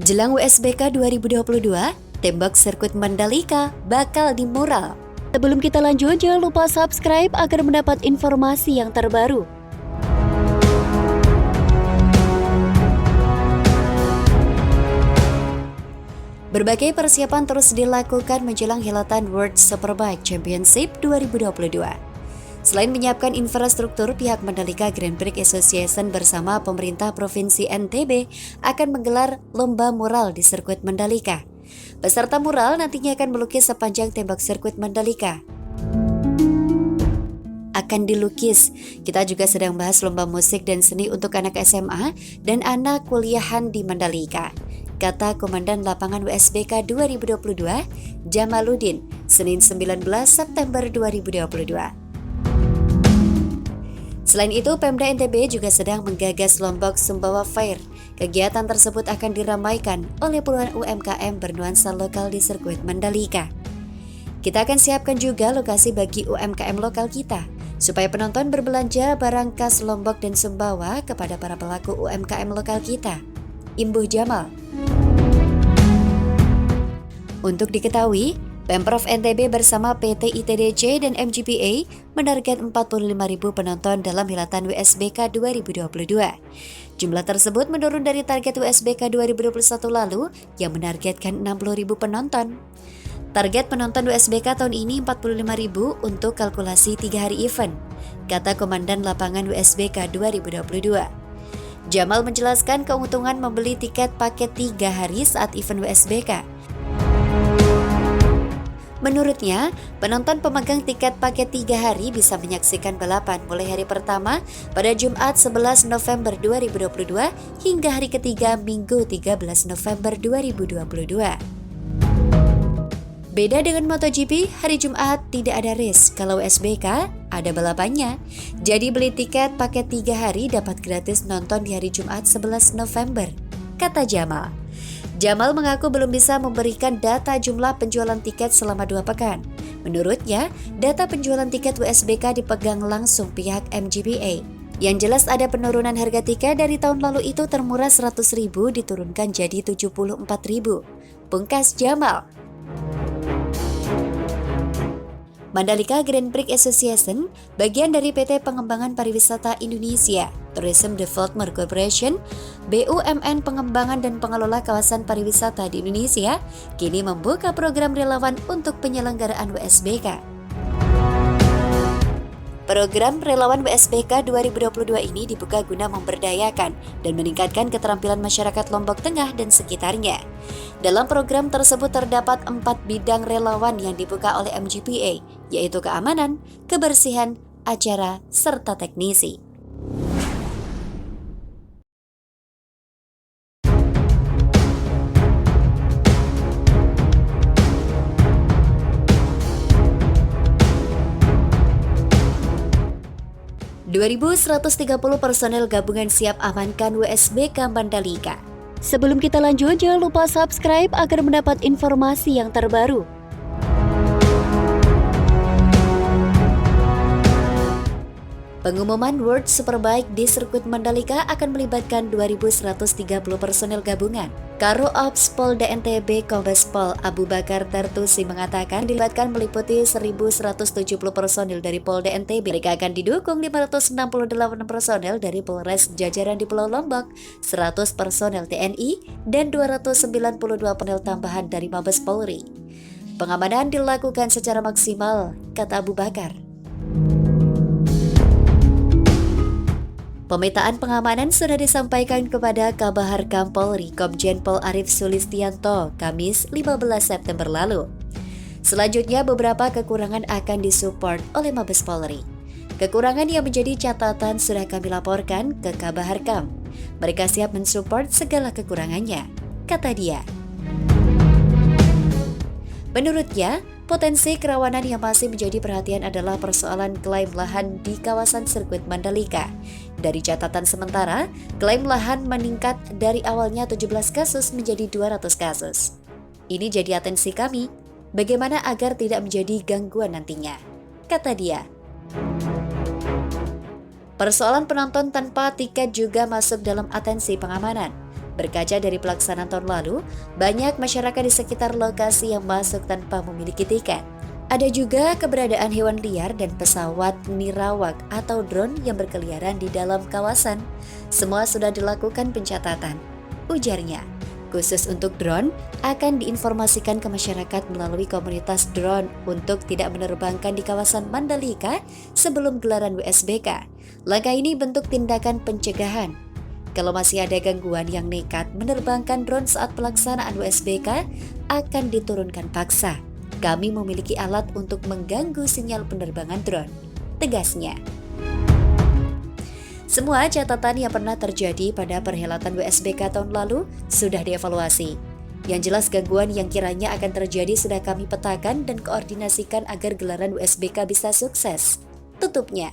Jelang USBK 2022, tembok sirkuit Mandalika bakal dimural. Sebelum kita lanjut, jangan lupa subscribe agar mendapat informasi yang terbaru. Berbagai persiapan terus dilakukan menjelang helatan World Superbike Championship 2022. Selain menyiapkan infrastruktur, pihak Mandalika Grand Prix Association bersama pemerintah Provinsi NTB akan menggelar lomba mural di sirkuit Mandalika. Peserta mural nantinya akan melukis sepanjang tembok sirkuit Mandalika. Akan dilukis. Kita juga sedang bahas lomba musik dan seni untuk anak SMA dan anak kuliahan di Mandalika, kata Komandan Lapangan USBK 2022, Jamaluddin, Senin 19 September 2022. Selain itu, Pemda NTB juga sedang menggagas Lombok Sumbawa Fair. Kegiatan tersebut akan diramaikan oleh puluhan UMKM bernuansa lokal di sirkuit Mandalika. Kita akan siapkan juga lokasi bagi UMKM lokal kita, supaya penonton berbelanja barang khas Lombok dan Sumbawa kepada para pelaku UMKM lokal kita. Imbuh Jamal. Untuk diketahui, Pemprov NTB bersama PT ITDC dan MGPA menarget 45.000 penonton dalam helatan USBK 2022. Jumlah tersebut menurun dari target USBK 2021 lalu yang menargetkan 60.000 penonton. Target penonton USBK tahun ini 45.000 untuk kalkulasi 3 hari event, kata Komandan Lapangan USBK 2022. Jamal menjelaskan keuntungan membeli tiket paket 3 hari saat event USBK. Menurutnya, penonton pemegang tiket paket 3 hari bisa menyaksikan balapan mulai hari pertama pada Jumat 11 November 2022 hingga hari ketiga Minggu 13 November 2022. Beda dengan MotoGP, hari Jumat tidak ada race. Kalau USBK, ada balapannya. Jadi beli tiket paket 3 hari dapat gratis nonton di hari Jumat 11 November, kata Jamal. Jamal mengaku belum bisa memberikan data jumlah penjualan tiket selama 2 pekan. Menurutnya, data penjualan tiket USBK dipegang langsung pihak MGPA. Yang jelas ada penurunan harga tiket dari tahun lalu itu termurah 100.000 diturunkan jadi 74.000. Pungkas Jamal. Mandalika Grand Prix Association, bagian dari PT Pengembangan Pariwisata Indonesia, Tourism Development Corporation, BUMN Pengembangan dan Pengelola Kawasan Pariwisata di Indonesia, kini membuka program relawan untuk penyelenggaraan USBK. Program Relawan USBK 2022 ini dibuka guna memberdayakan dan meningkatkan keterampilan masyarakat Lombok Tengah dan sekitarnya. Dalam program tersebut terdapat 4 bidang relawan yang dibuka oleh MGPA, yaitu keamanan, kebersihan, acara, serta teknisi. ...2.130 personel gabungan siap amankan USBK Mandalika. Sebelum kita lanjut, jangan lupa subscribe agar mendapat informasi yang terbaru. Pengumuman World Superbike di sirkuit Mandalika akan melibatkan 2.130 personel gabungan. Karo Ops Polda NTB Kombes Pol Abu Bakar Tartusi mengatakan dilibatkan meliputi 1.170 personel dari Polda NTB. Mereka akan didukung 568 personel dari Polres jajaran di Pulau Lombok, 100 personel TNI, dan 292 personel tambahan dari Mabes Polri. Pengamanan dilakukan secara maksimal, kata Abu Bakar. Pemetaan pengamanan sudah disampaikan kepada Kabaharkam Polri Komjen Pol Arief Sulistianto Kamis 15 September lalu. Selanjutnya beberapa kekurangan akan disupport oleh Mabes Polri. Kekurangan yang menjadi catatan sudah kami laporkan ke Kabaharkam. Mereka siap mensupport segala kekurangannya, kata dia. Menurutnya, potensi kerawanan yang masih menjadi perhatian adalah persoalan klaim lahan di kawasan sirkuit Mandalika. Dari catatan sementara, klaim lahan meningkat dari awalnya 17 kasus menjadi 200 kasus. Ini jadi atensi kami, bagaimana agar tidak menjadi gangguan nantinya, kata dia. Persoalan penonton tanpa tiket juga masuk dalam atensi pengamanan. Berkaca dari pelaksanaan tahun lalu, banyak masyarakat di sekitar lokasi yang masuk tanpa memiliki tiket. Ada juga keberadaan hewan liar dan pesawat nirawak atau drone yang berkeliaran di dalam kawasan. Semua sudah dilakukan pencatatan, ujarnya. Khusus untuk drone, akan diinformasikan ke masyarakat melalui komunitas drone untuk tidak menerbangkan di kawasan Mandalika sebelum gelaran WSBK. Langkah ini bentuk tindakan pencegahan. Kalau masih ada gangguan yang nekat menerbangkan drone saat pelaksanaan WSBK, akan diturunkan paksa. Kami memiliki alat untuk mengganggu sinyal penerbangan drone, tegasnya. Semua catatan yang pernah terjadi pada perhelatan WSBK tahun lalu sudah dievaluasi. Yang jelas gangguan yang kiranya akan terjadi sudah kami petakan dan koordinasikan agar gelaran WSBK bisa sukses, tutupnya.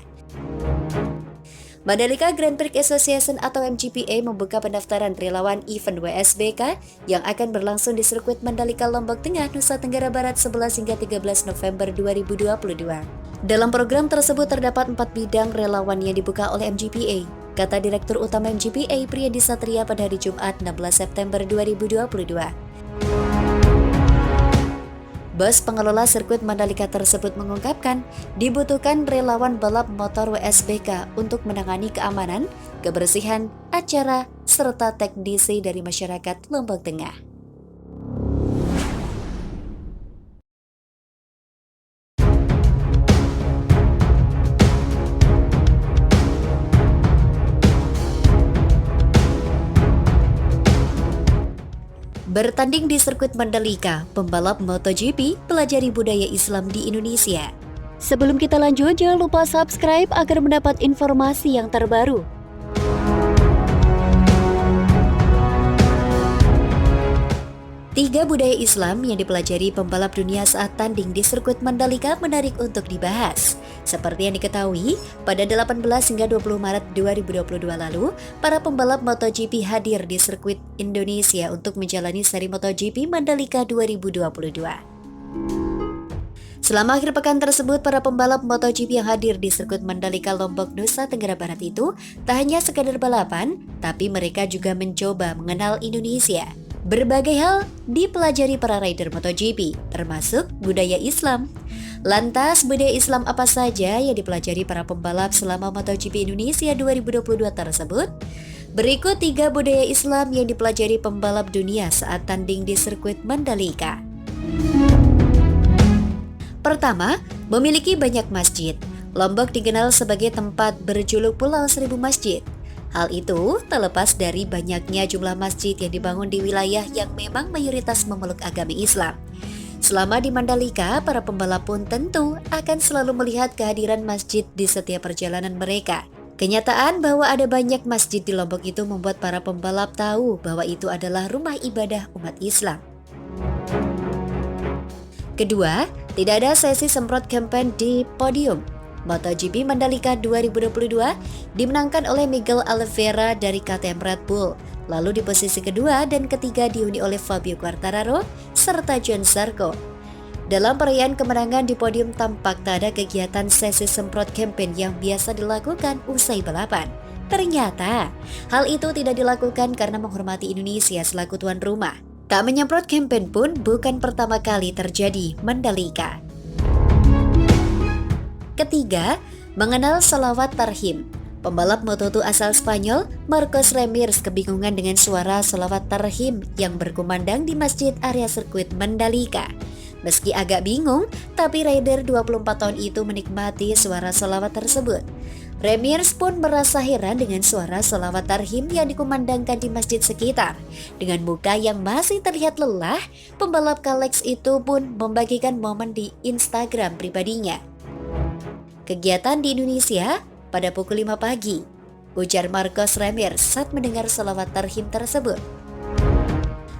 Mandalika Grand Prix Association atau MGPA membuka pendaftaran relawan event WSBK yang akan berlangsung di sirkuit Mandalika Lombok Tengah, Nusa Tenggara Barat 11 hingga 13 November 2022. Dalam program tersebut terdapat 4 bidang relawan yang dibuka oleh MGPA, kata Direktur Utama MGPA Priyadi Satria pada hari Jumat 16 September 2022. Bos pengelola sirkuit Mandalika tersebut mengungkapkan dibutuhkan relawan balap motor WSBK untuk menangani keamanan, kebersihan, acara, serta teknisi dari masyarakat Lombok Tengah. Bertanding di sirkuit Mandalika, pembalap MotoGP pelajari budaya Islam di Indonesia. Sebelum kita lanjut, jangan lupa subscribe agar mendapat informasi yang terbaru. Tiga budaya Islam yang dipelajari pembalap dunia saat tanding di sirkuit Mandalika menarik untuk dibahas. Seperti yang diketahui, pada 18 hingga 20 Maret 2022 lalu, para pembalap MotoGP hadir di sirkuit Indonesia untuk menjalani seri MotoGP Mandalika 2022. Selama akhir pekan tersebut, para pembalap MotoGP yang hadir di sirkuit Mandalika Lombok, Nusa Tenggara Barat itu tak hanya sekadar balapan, tapi mereka juga mencoba mengenal Indonesia. Berbagai hal dipelajari para rider MotoGP, termasuk budaya Islam. Lantas, budaya Islam apa saja yang dipelajari para pembalap selama MotoGP Indonesia 2022 tersebut? Berikut 3 budaya Islam yang dipelajari pembalap dunia saat tanding di sirkuit Mandalika. Pertama, memiliki banyak masjid. Lombok dikenal sebagai tempat berjuluk Pulau Seribu Masjid. Hal itu terlepas dari banyaknya jumlah masjid yang dibangun di wilayah yang memang mayoritas memeluk agama Islam. Selama di Mandalika, para pembalap pun tentu akan selalu melihat kehadiran masjid di setiap perjalanan mereka. Kenyataan bahwa ada banyak masjid di Lombok itu membuat para pembalap tahu bahwa itu adalah rumah ibadah umat Islam. Kedua, tidak ada sesi semprot campaign di podium. MotoGP Mandalika 2022 dimenangkan oleh Miguel Oliveira dari KTM Red Bull. Lalu di posisi kedua dan ketiga dihuni oleh Fabio Quartararo serta Johann Zarco. Dalam perayaan kemenangan di podium tampak tak ada kegiatan sesi semprot campaign yang biasa dilakukan usai balapan. Ternyata, hal itu tidak dilakukan karena menghormati Indonesia selaku tuan rumah. Tak menyemprot campaign pun bukan pertama kali terjadi Mandalika. Ketiga, mengenal salawat tarhim. Pembalap Moto2 asal Spanyol, Marcos Ramirez kebingungan dengan suara salawat tarhim yang berkumandang di masjid area sirkuit Mandalika. Meski agak bingung, tapi rider 24 tahun itu menikmati suara salawat tersebut. Ramirez pun merasa heran dengan suara salawat tarhim yang dikumandangkan di masjid sekitar. Dengan muka yang masih terlihat lelah, pembalap Kalex itu pun membagikan momen di Instagram pribadinya. Kegiatan di Indonesia pada pukul 5 pagi, ujar Marcos Ramirez saat mendengar salawat tarhim tersebut.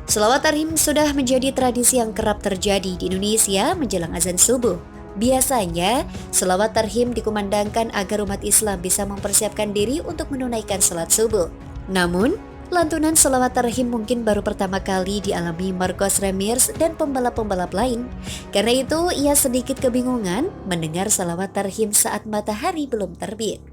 Salawat tarhim sudah menjadi tradisi yang kerap terjadi di Indonesia menjelang azan subuh. Biasanya, salawat tarhim dikumandangkan agar umat Islam bisa mempersiapkan diri untuk menunaikan salat subuh. Namun, lantunan salawat tarhim mungkin baru pertama kali dialami Marcos Ramirez dan pembalap-pembalap lain. Karena itu, ia sedikit kebingungan mendengar salawat tarhim saat matahari belum terbit.